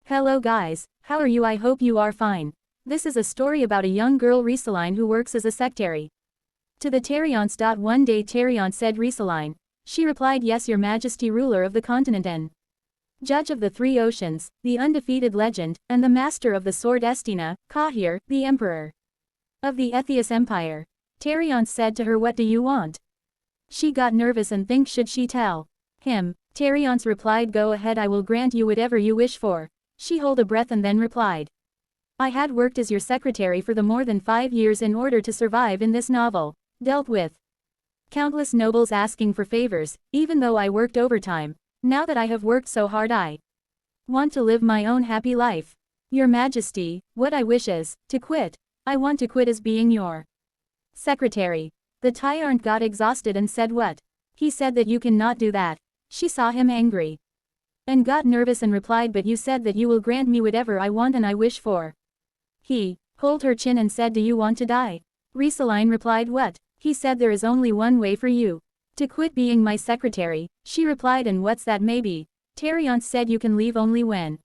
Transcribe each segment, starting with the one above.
Hello guys, how are you? I hope you are fine. This is a story about a young girl Risaline who works as a secretary. To the tyrant. One day Tyrant said Risaline. She replied, yes, your majesty, ruler of the continent and judge of the three oceans, the undefeated legend, and the master of the sword Estina, Kahir, the emperor of the Ethius Empire. Tyrant said to her, what do you want? She got nervous and think should she tell him. Tyrant replied, go ahead, I will grant you whatever you wish for. She held a breath and then replied, I had worked as your secretary for the more than 5 years in order to survive in this novel, dealt with countless nobles asking for favors, even though I worked overtime. Now that I have worked so hard, I want to live my own happy life. Your Majesty, what I wish is to quit. I want to quit as being your secretary. The tyrant got exhausted and said, what? He said that you cannot do that. She saw him angry and got nervous and replied, but you said that you will grant me whatever I want and I wish for. He pulled her chin and said, do you want to die? Risaline replied, what? He said, there is only one way for you to quit being my secretary. She replied, and what's that? Maybe. Tyrant said, you can leave only when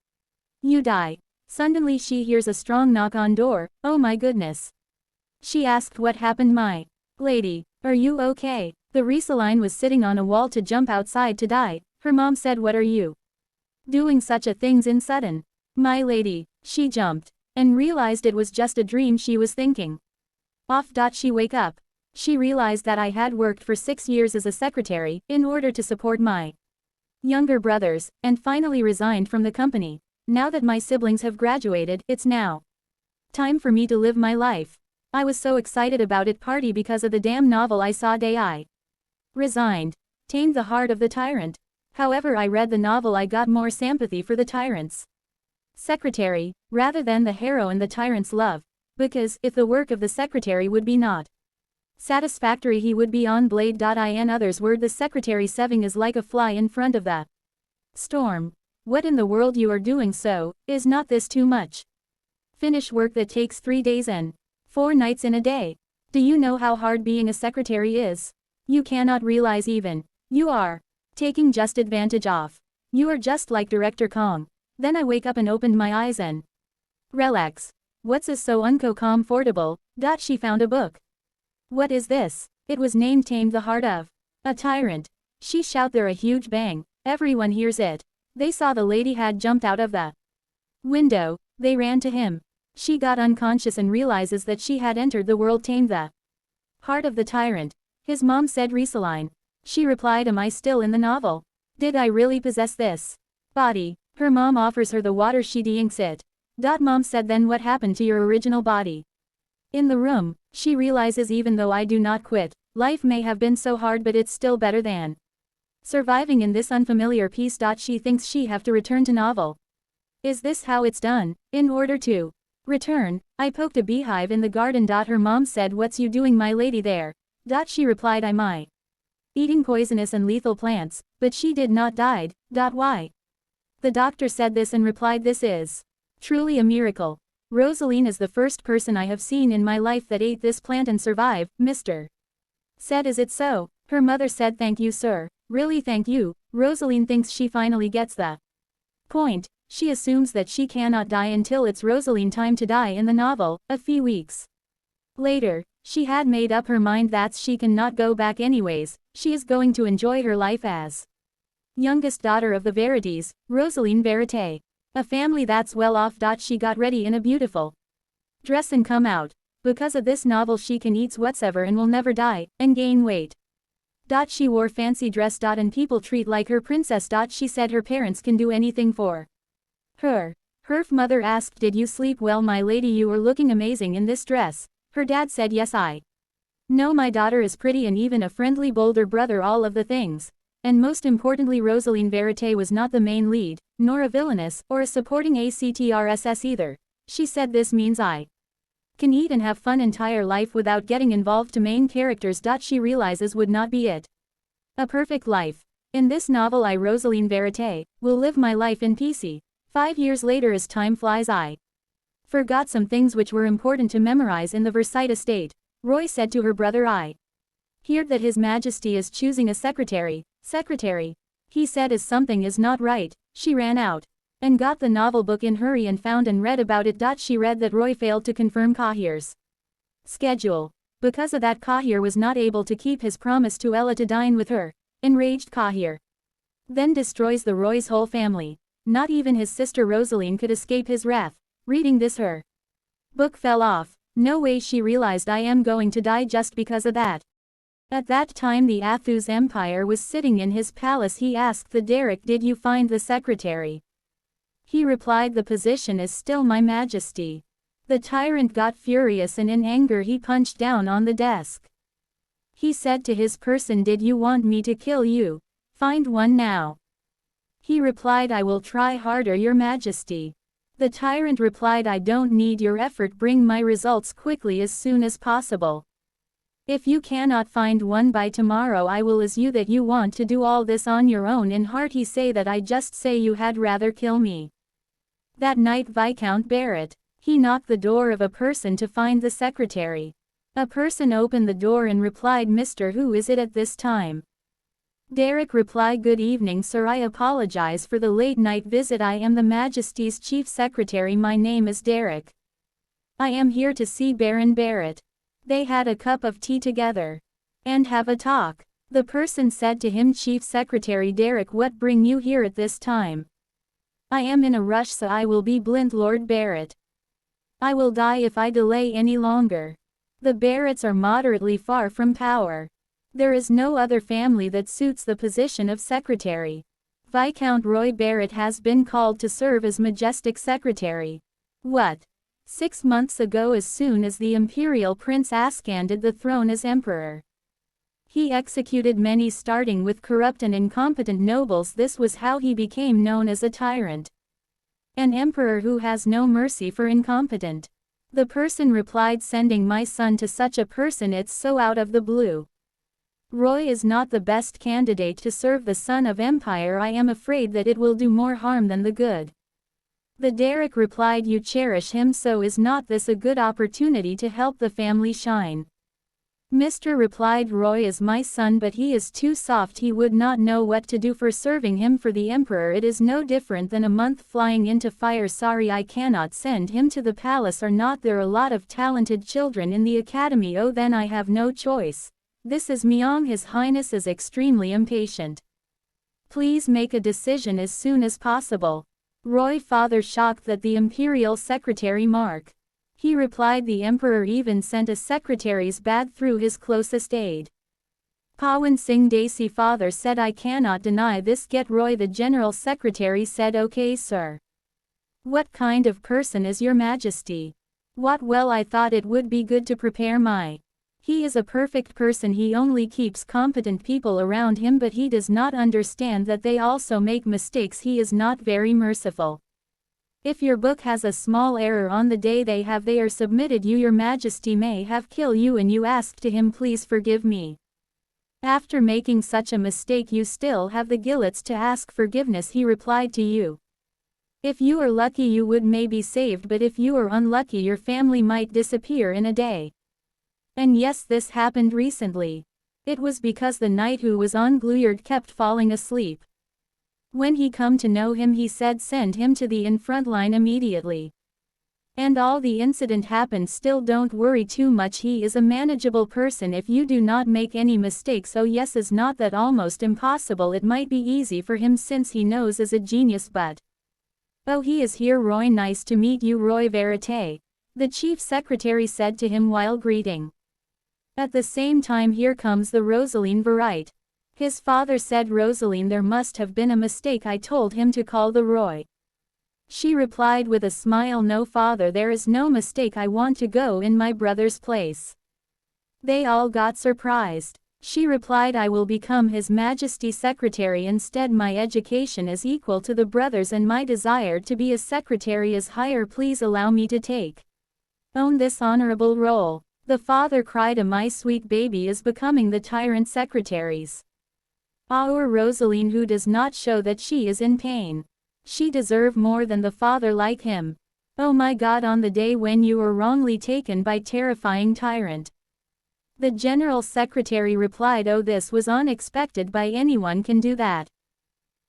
you die. Suddenly she hears a strong knock on door. Oh my goodness. She asked, what happened, my lady? Are you okay? The Risaline was sitting on a wall to jump outside to die. Her mom said, what are you doing such a things in sudden? My lady. She jumped and realized it was just a dream she was thinking. Off. She wake up. She realized that I had worked for 6 years as a secretary in order to support my younger brothers, and finally resigned from the company. Now that my siblings have graduated, it's now time for me to live my life. I was so excited about it party because of the damn novel I saw day I resigned. Tamed the heart of the tyrant. However, I read the novel, I got more sympathy for the tyrant's secretary, rather than the hero and the tyrant's love. Because, if the work of the secretary would be not satisfactory, he would be on blade. In others' word, the secretary Seving is like a fly in front of the storm. What in the world you are doing? So, is not this too much? Finish work that takes 3 days and 4 nights in a day. Do you know how hard being a secretary is? You cannot realize even. You are taking just advantage of. You are just like Director Kong. Then I wake up and opened my eyes and relax. What's is so uncomfortable? She found a book. What is this? It was named Tame the Heart of a Tyrant. She shout there a huge bang. Everyone hears it. They saw the lady had jumped out of the window. They ran to him. She got unconscious and realizes that she had entered the world. Tame the heart of the tyrant. His mom said, Risaline. She replied, am I still in the novel? Did I really possess this body? Her mom offers her the water. She drinks it. Mom said, then what happened to your original body? In the room. She realizes, even though I do not quit, life may have been so hard, but it's still better than surviving in this unfamiliar piece. She thinks she have to return to novel. Is this how it's done? In order to return, I poked a beehive in the garden. Her mom said, what's you doing, my lady, there? She replied, I might eating poisonous and lethal plants, but she did not died. Why? The doctor said this and replied, this is truly a miracle. Rosaline is the first person I have seen in my life that ate this plant and survived. Mr. said, is it so? Her mother said, thank you, sir. Really, thank you. Rosaline thinks she finally gets the point. She assumes that she cannot die until it's Rosaline time to die in the novel. A few weeks later, she had made up her mind that she cannot go back anyways. She is going to enjoy her life as youngest daughter of the Verities, Rosaline Verite. A family that's well off. She got ready in a beautiful dress and come out. Because of this novel she can eat whatsoever and will never die, and gain weight. She wore fancy dress. And people treat like her princess. She said her parents can do anything for her. Her mother asked, did you sleep well, my lady? You were looking amazing in this dress. Her dad said, yes, I know my daughter is pretty and even a friendly bolder brother, all of the things. And most importantly, Rosaline Verite was not the main lead, nor a villainess, or a supporting actress either. She said, this means I can eat and have fun entire life without getting involved to main characters. She realizes would not be it. A perfect life. In this novel, I, Rosaline Verite, will live my life in peace. 5 years later, as time flies, I forgot some things which were important to memorize in the Versailles estate. Roy said to her brother, I heard that His Majesty is choosing a secretary. Secretary. He said, as something is not right. She ran out. and got the novel book in hurry and found and read about it. She read that Roy failed to confirm Kahir's schedule. Because of that, Kahir was not able to keep his promise to Ella to dine with her. Enraged Kahir then destroys the Roy's whole family. Not even his sister Rosaline could escape his wrath. Reading this, her book fell off. No way, she realized, I am going to die just because of that. At that time the Athus Empire was sitting in his palace. He asked the Derek, did you find the secretary? He replied, the position is still, my majesty. The tyrant got furious and in anger he punched down on the desk. He said to his person, did you want me to kill you? Find one now. He replied, I will try harder, your majesty. The tyrant replied, I don't need your effort, bring my results quickly as soon as possible. If you cannot find one by tomorrow, I will as you that you want to do all this on your own. In heart he say that I just say you had rather kill me. That night Viscount Barrett, he knocked the door of a person to find the secretary. A person opened the door and replied, Mister, who is it at this time? Derek replied, good evening sir, I apologize for the late night visit. I am the Majesty's chief secretary, my name is Derek. I am here to see Baron Barrett. They had a cup of tea together and have a talk. The person said to him, Chief Secretary Derek, what bring you here at this time? I am in a rush, so I will be blind, Lord Barrett. I will die if I delay any longer. The Barretts are moderately far from power. There is no other family that suits the position of secretary. Viscount Roy Barrett has been called to serve as majestic secretary. What? 6 months ago, as soon as the imperial prince ascended the throne as emperor, he executed many, starting with corrupt and incompetent nobles. This was how he became known as a tyrant. An emperor who has no mercy for incompetent. The person replied, sending my son to such a person, it's so out of the blue. Roy is not the best candidate to serve the son of empire. I am afraid that it will do more harm than the good. The Derek replied, you cherish him, so is not this a good opportunity to help the family shine? Mr. replied, Roy is my son, but he is too soft. He would not know what to do for serving him for the emperor. It is no different than a month flying into fire. Sorry, I cannot send him to the palace. Are not there a lot of talented children in the academy? Oh, then I have no choice. This is Myong. His Highness is extremely impatient. Please make a decision as soon as possible. Roy father shocked that the imperial secretary Mark. He replied, the emperor even sent a secretary's bag through his closest aide. Pawan Singh Desi father said, I cannot deny this. Get Roy. The general secretary said, okay sir. What kind of person is your majesty? What? Well, I thought it would be good to prepare my. He is a perfect person. He only keeps competent people around him, but he does not understand that they also make mistakes. He is not very merciful. If your book has a small error on the day they are submitted, your majesty may have kill you, and you ask to him, please forgive me. After making such a mistake, you still have the guilts to ask forgiveness. He replied to you. If you are lucky, you would may be saved, but if you are unlucky, your family might disappear in a day. And yes, this happened recently. It was because the knight who was on Gluyard kept falling asleep. When he come to know him, he said send him to the in front line immediately. And all the incident happened. Still, don't worry too much. He is a manageable person if you do not make any mistakes. Oh yes, is not that almost impossible? It might be easy for him since he knows is a genius, but. Oh, he is here, Roy. Nice to meet you, Roy Verite. The chief secretary said to him while greeting. At the same time, here comes the Rosaline Verite. His father said, Rosaline, there must have been a mistake. I told him to call the Roy. She replied with a smile, no father, there is no mistake. I want to go in my brother's place. They all got surprised. She replied, I will become His Majesty's secretary instead. My education is equal to the brothers and my desire to be a secretary is higher. Please allow me to take on this honorable role. The father cried, my sweet baby is becoming the tyrant secretaries. Our Rosaline, who does not show that she is in pain. She deserve more than the father like him. Oh my God, on the day when you were wrongly taken by terrifying tyrant. The general secretary replied, oh, this was unexpected. By anyone can do that.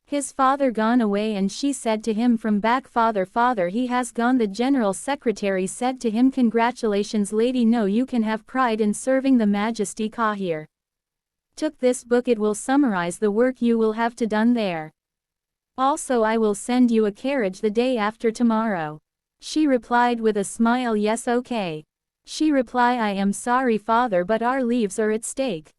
His father gone away, and she said to him from back, father, he has gone. The general secretary said to him, congratulations lady, no, you can have pride in serving the majesty. Kahir took this book, it will summarize the work you will have to done there. Also I will send you a carriage the day after tomorrow. She replied with a smile, yes, okay. She replied, I am sorry father, but our lives are at stake.